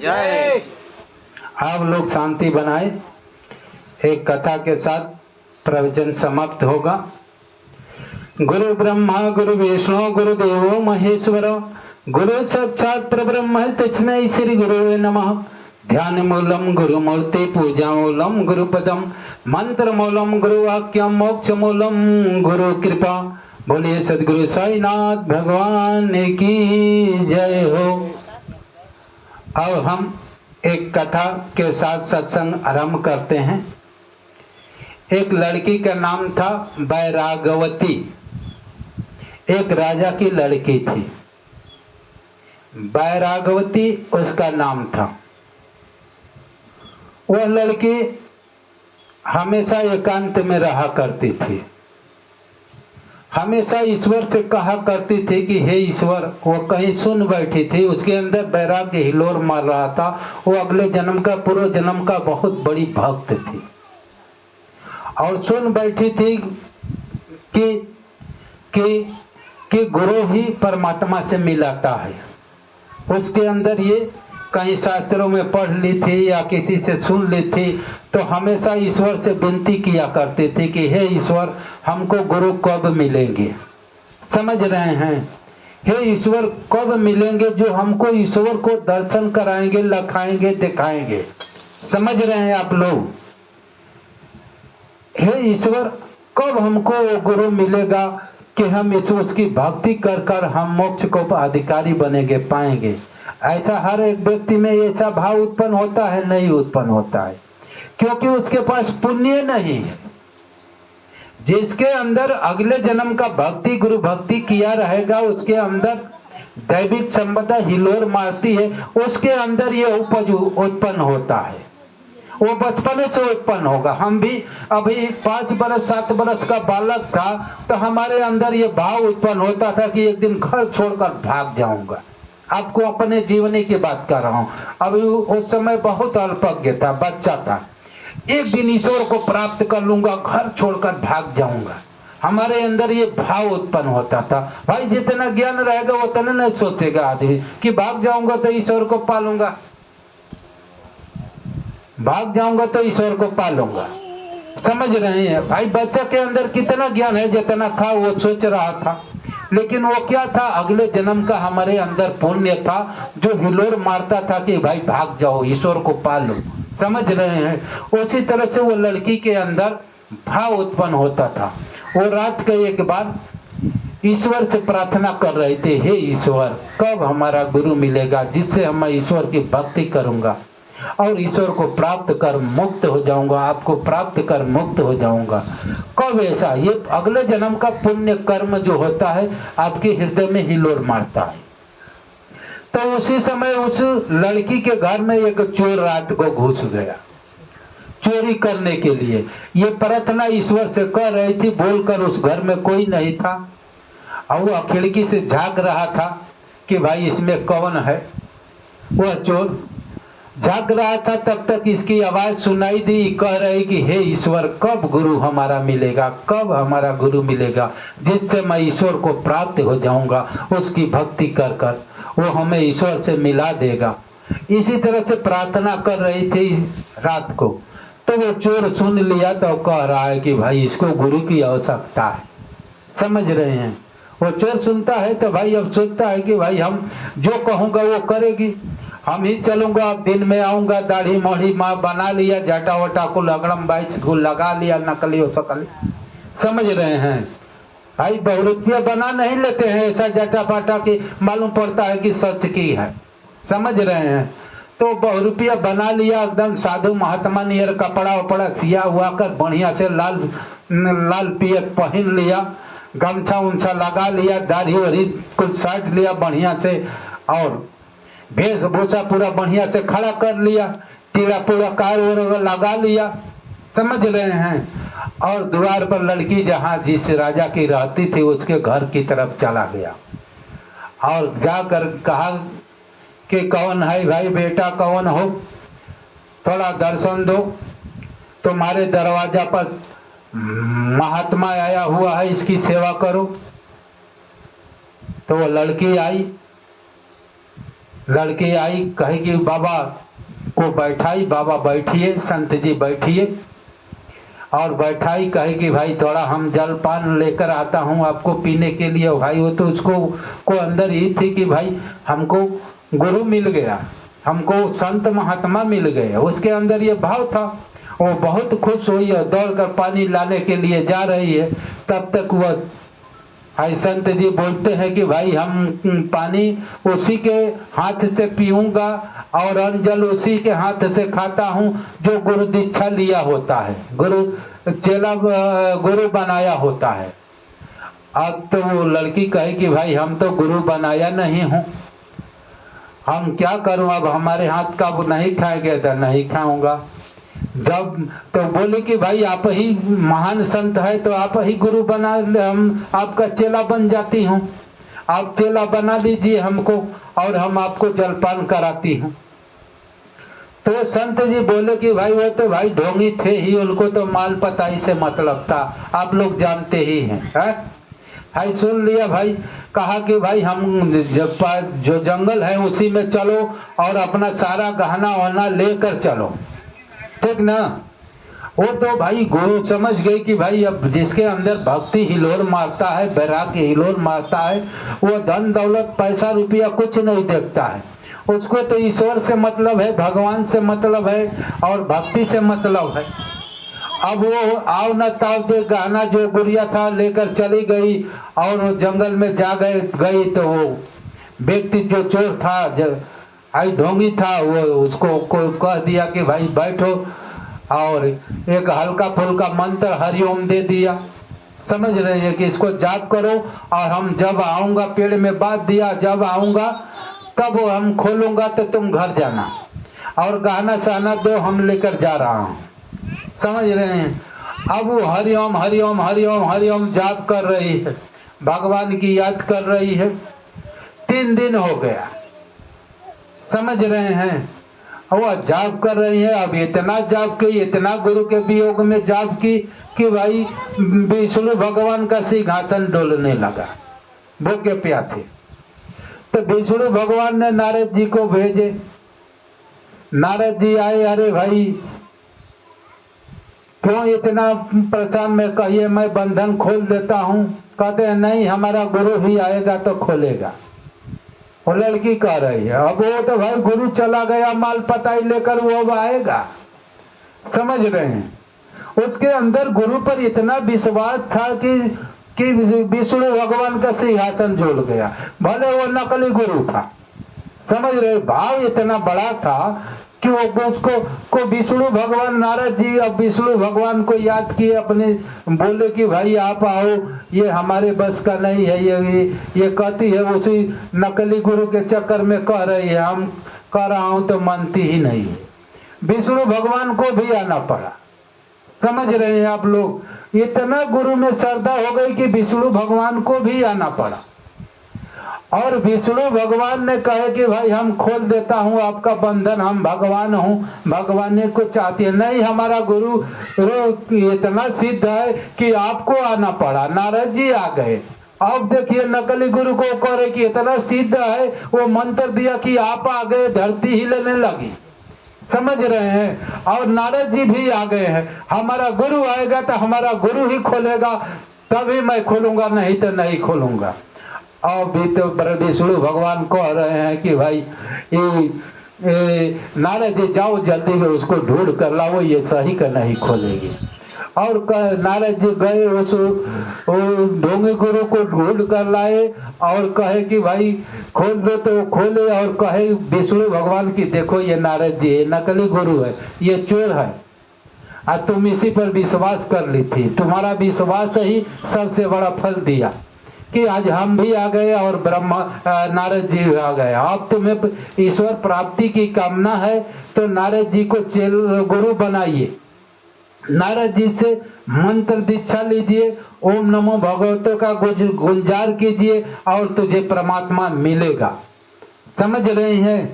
जय। आप लोग शांति बनाए। एक कथा के साथ प्रवचन समाप्त होगा। गुरु ब्रह्मा गुरु विष्णु गुरुदेवो महेश्वर गुरु साक्षात् परब्रह्म तस्मै श्री गुरुवे नमः। ध्यान मूलम गुरु मूर्ति पूजा मूलम गुरुपदम मंत्र मूलम गुरुवाक्यम मोक्ष मूलम गुरु कृपा। बोलिए सदगुरु साईनाथ भगवान की जय हो। अब हम एक कथा के साथ सत्संग आरंभ करते हैं। एक लड़की का नाम था बैरागवती। एक राजा की लड़की थी, बैरागवती उसका नाम था। वह लड़की हमेशा एकांत में रहा करती थी। हमेशा ईश्वर से कहा करती थी कि हे ईश्वर। वो कहीं सुन बैठी थी, उसके अंदर वैराग्य हिलोर मार रहा था। वो अगले जन्म का पूर्व जन्म का बहुत बड़ी भक्त थी और सुन बैठी थी कि कि कि गुरु ही परमात्मा से मिलाता है। उसके अंदर ये कहीं शास्त्रों में पढ़ ली थी या किसी से सुन ली थी, तो हमेशा ईश्वर से विनती किया करती थी कि हे ईश्वर, हमको गुरु कब मिलेंगे। समझ रहे हैं? हे ईश्वर, कब मिलेंगे जो हमको ईश्वर को दर्शन कराएंगे, लखाएंगे, दिखाएंगे। समझ रहे हैं आप लोग? हे ईश्वर, कब हमको वो गुरु मिलेगा कि हम उसकी भक्ति कर कर हम मोक्ष को अधिकारी बनेंगे, पाएंगे। ऐसा हर एक व्यक्ति में ऐसा भाव उत्पन्न होता है? नहीं उत्पन्न होता है, क्योंकि उसके पास पुण्य नहीं है। जिसके अंदर अगले जन्म का भक्ति गुरु भक्ति किया रहेगा, उसके अंदर दैविक संपदा हिलोर मारती है, उसके अंदर ये उपज उत्पन्न होता है। वो बचपन से उत्पन्न होगा। हम भी अभी 5 बरस 7 बरस का बालक था तो हमारे अंदर ये भाव उत्पन्न होता था कि एक दिन घर छोड़कर भाग जाऊंगा। आपको अपने जीवनी की बात कर रहा हूँ। अभी उस समय बहुत अल्पज्ञ था, बच्चा था। एक दिन ईश्वर को प्राप्त कर लूंगा, घर छोड़कर भाग जाऊंगा। हमारे अंदर ये भाव उत्पन्न होता था। भाई जितना ज्ञान रहेगा उतना नहीं सोचेगा आदमी कि भाग जाऊंगा तो ईश्वर को पालूंगा, भाग जाऊंगा तो ईश्वर को पालूंगा। समझ रहे हैं भाई? बच्चा के अंदर कितना ज्ञान है, जितना था वो सोच रहा था। लेकिन वो क्या था? अगले जन्म का हमारे अंदर पुण्य था जो हिलोर मारता था कि भाई भाग जाओ, ईश्वर को पालो। समझ रहे हैं? उसी तरह से वो लड़की के अंदर भाव उत्पन्न होता था। वो रात के एक बार ईश्वर से प्रार्थना कर रहे थे, हे ईश्वर, कब हमारा गुरु मिलेगा जिससे हम ईश्वर की भक्ति करूंगा और ईश्वर को प्राप्त कर मुक्त हो जाऊंगा, आपको प्राप्त कर मुक्त हो जाऊंगा। कब ऐसा? ये अगले जन्म का पुण्य कर्म जो होता है आपके हृदय में हिलोर मारता है। तो उसी समय उस लड़की के घर में एक चोर रात को घुस गया चोरी करने के लिए। ये प्रार्थना ईश्वर से कर रही थी, बोलकर उस घर में कोई नहीं था और वह खिड़की से झांक रहा था कि भाई इसमें कौन है। वह चोर जाग रहा था, तब तक इसकी आवाज सुनाई दी, कह रही कि हे ईश्वर, कब गुरु हमारा मिलेगा, कब हमारा गुरु मिलेगा जिससे मैं ईश्वर को प्राप्त हो जाऊंगा, उसकी भक्ति कर कर वो हमें ईश्वर से मिला देगा। इसी तरह से प्रार्थना कर रही थी रात को। तो वो चोर सुन लिया तो कह रहा है कि भाई इसको गुरु की आवश्यकता है। समझ रहे हैं? वो चोर सुनता है तो भाई अब सोचता है कि भाई हम जो कहूँगा वो करेगी, हम ही चलूंगा, अब दिन में आऊंगा, दाढ़ी मोढ़ी माँ बना लिया, जाटा वटा को लगड़म बाइस को लगा लिया, नकली हो सकली। समझ रहे हैं भाई? बहुरूपिया बना नहीं लेते हैं ऐसा जाटा पाटा की मालूम पड़ता है कि सच की है। समझ रहे हैं? तो बहुरूपिया बना लिया, एकदम साधु महात्मा नियर कपड़ा वपड़ा सिया हुआ कर बढ़िया से लाल लाल पियर पहन लिया, गमछा उमछा लगा लिया, दाढ़ी वढ़ी कुछ साट लिया बढ़िया से और वेशभूषा पूरा बढ़िया से खड़ा कर लिया, टीला पूरा कार लगा लिया। समझ रहे हैं? और द्वार पर लड़की जहाँ जिस राजा की रहती थी उसके घर की तरफ चला गया और जाकर कहा कि कौन है भाई, बेटा कौन हो, थोड़ा दर्शन दो, तुम्हारे दरवाजा पर महात्मा आया हुआ है, इसकी सेवा करो। तो वो लड़की आई लड़की आई, कहे कि बाबा को बैठाई, बाबा बैठिए, संत जी बैठिए, और बैठाई, कहे कि भाई थोड़ा हम जलपान लेकर आता हूँ आपको पीने के लिए। भाई वो तो उसको को अंदर ही थी कि भाई हमको गुरु मिल गया, हमको संत महात्मा मिल गए, उसके अंदर ये भाव था। वो बहुत खुश हुई है, दौड़कर पानी लाने के लिए जा रही है। तब तक वह भाई संत जी बोलते हैं कि भाई हम पानी उसी के हाथ से पीऊंगा और अंजल उसी के हाथ से खाता हूँ जो गुरु दीक्षा लिया होता है, गुरु चेला गुरु बनाया होता है। अब तो वो लड़की कहे कि भाई हम तो गुरु बनाया नहीं हूँ, हम क्या करूं, अब हमारे हाथ का वो नहीं खाएंगे तो नहीं खाऊंगा। जब तो बोले कि भाई आप ही महान संत है तो आप ही गुरु बना, हम आपका चेला बन जाती हूँ, आप चेला बना लीजिए हमको और हम आपको जलपान कराती हूँ। तो संत जी बोले कि भाई वो तो भाई ढोंगी थे ही, उनको तो माल पताई से मतलब था, आप लोग जानते ही हैं, है? भाई सुन लिया भाई, कहा कि भाई हम जो जंगल है उसी में चलो और अपना सारा गहना वहना लेकर चलो, ठीक ना। वो तो भाई गुरु समझ गई कि भाई अब जिसके अंदर भक्ति हिलोर मारता है, वैराग्य हिलोर मारता है, वो धन दौलत पैसा रुपया कुछ नहीं देखता है, उसको तो ईश्वर से मतलब है, भगवान से मतलब है और भक्ति से मतलब है। अब वो आओ न ताव दे गहना जो गुड़िया था लेकर चली गई और वो जंगल में जा गई तो वो व्यक्ति जो चोर था, जो आई ढोंगी था, वो उसको कह दिया कि भाई बैठो और एक हल्का फुल्का मंत्र हरिओम दे दिया, समझ रहे हैं कि इसको जाप करो और हम जब आऊंगा, पेड़ में बांध दिया, जब आऊंगा तब हम खोलूंगा तो तुम घर जाना और गहना सहना दो, हम लेकर जा रहा हूँ, समझ रहे हैं। अब वो हरिओम हरिओम हरिओम हरिओम जाप कर रही है, भगवान की याद कर रही है। 3 दिन हो गया, समझ रहे हैं, वो जाप कर रही है। अब इतना जाप की, इतना गुरु के वियोग में जाप की कि भाई विष्णु भगवान का सिंहासन डोलने लगा भूखे प्यासे। तो विष्णु भगवान ने नारद जी को भेजे, नारद जी आए, अरे भाई क्यों इतना परेशान में, कहिए मैं बंधन खोल देता हूँ। कहते हैं नहीं, हमारा गुरु भी आएगा तो खोलेगा। वो लड़की कह रही है, अब वो तो भाई गुरु चला गया माल पताई लेकर, वो अब आएगा, समझ रहे हैं। उसके अंदर गुरु पर इतना विश्वास था कि विष्णु भगवान का सिंहासन जुड़ गया, भले वो नकली गुरु था, समझ रहे। भाव इतना बड़ा था कि वो उसको को विष्णु भगवान, नारद जी अब विष्णु भगवान को याद किए, अपने बोले कि भाई आप आओ, ये हमारे बस का नहीं है, ये कहती है उसी नकली गुरु के चक्कर में कह रही है, हम कह रहा हूं तो मानती ही नहीं। विष्णु भगवान को भी आना पड़ा, समझ रहे हैं आप लोग। इतना गुरु में श्रद्धा हो गई कि विष्णु भगवान को भी आना पड़ा। और विष्णु भगवान ने कहे कि भाई हम खोल देता हूँ आपका बंधन, हम भगवान हूँ, भगवान को चाहती है। नहीं, हमारा गुरु इतना सिद्ध है कि आपको आना पड़ा। नारद जी आ गए। अब देखिए नकली गुरु को कह रहे कि इतना सिद्ध है, वो मंत्र दिया कि आप आ गए, धरती हिलने लगी, समझ रहे हैं। और नारद जी भी आ गए हैं, हमारा गुरु आएगा तो हमारा गुरु ही खोलेगा, तभी मैं खोलूंगा, नहीं तो नहीं खोलूंगा। और भी तो विष्णु भगवान कह रहे हैं कि भाई नारद जी जाओ जल्दी में उसको ढूंढ कर लाओ, ये सही का नहीं खोलेगी। और नारद जी गए, उस ढोंगी गुरु को ढूंढ कर लाए और कहे कि भाई खोल दो, तो खोले और कहे विष्णु भगवान की देखो ये नारद जी है, नकली गुरु है, ये चोर है, आज तुम इसी पर विश्वास कर ली थी, तुम्हारा विश्वास ही सबसे बड़ा फल दिया कि आज हम भी आ गए और ब्रह्मा नारद जी भी आ गए। अब तुम्हें ईश्वर प्राप्ति की कामना है तो नारद जी को गुरु बनाइए, नारद जी से मंत्र दीक्षा लीजिए, ओम नमो भगवते का गुंजार कीजिए और तुझे परमात्मा मिलेगा, समझ रहे हैं।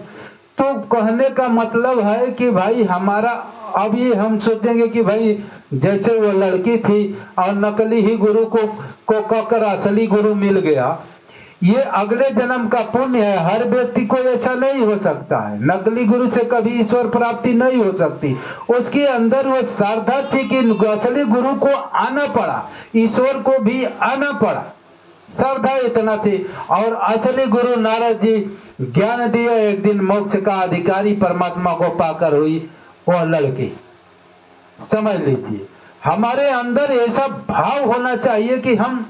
तो कहने का मतलब है कि भाई हमारा, अब ये हम सोचेंगे कि भाई जैसे वो लड़की थी और नकली ही गुरु को कहकर असली गुरु मिल गया, ये अगले जन्म का पुण्य है। हर व्यक्ति को ऐसा नहीं हो सकता है। नकली गुरु से कभी ईश्वर प्राप्ति नहीं हो सकती। उसके अंदर वो श्रद्धा थी कि असली गुरु को आना पड़ा, ईश्वर को भी आना पड़ा, श्रद्धा इतना थी। और असली गुरु नारद जी ज्ञान दिए, एक दिन मोक्ष का अधिकारी परमात्मा को पाकर हुई वह लड़की। समझ लीजिए, हमारे अंदर ऐसा भाव होना चाहिए कि हम,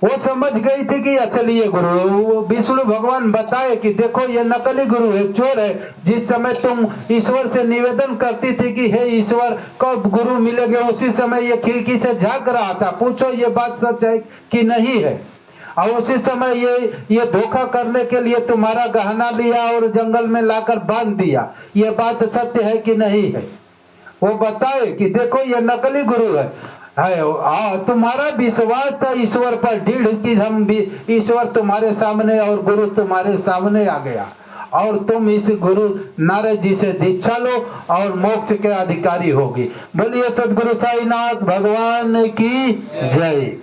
वो समझ गई थी कि असली ये गुरु। विष्णु भगवान बताए कि देखो ये नकली गुरु है, चोर है। जिस समय तुम ईश्वर से निवेदन करती थी कि हे ईश्वर कब गुरु मिलेंगे, उसी समय ये खिड़की से झांक रहा था, पूछो ये बात सच है कि नहीं है। और उसी समय ये धोखा करने के लिए तुम्हारा गहना लिया और जंगल में लाकर बांध दिया, ये बात सत्य है कि नहीं है। वो बताए कि देखो ये नकली गुरु है। तुम्हारा विश्वास था ईश्वर पर दृढ़ कि हम भी ईश्वर तुम्हारे सामने और गुरु तुम्हारे सामने आ गया, और तुम इस गुरु नारद जी से दीक्षा लो और मोक्ष के अधिकारी होगी। बोलिए सदगुरु साईनाथ भगवान की जय।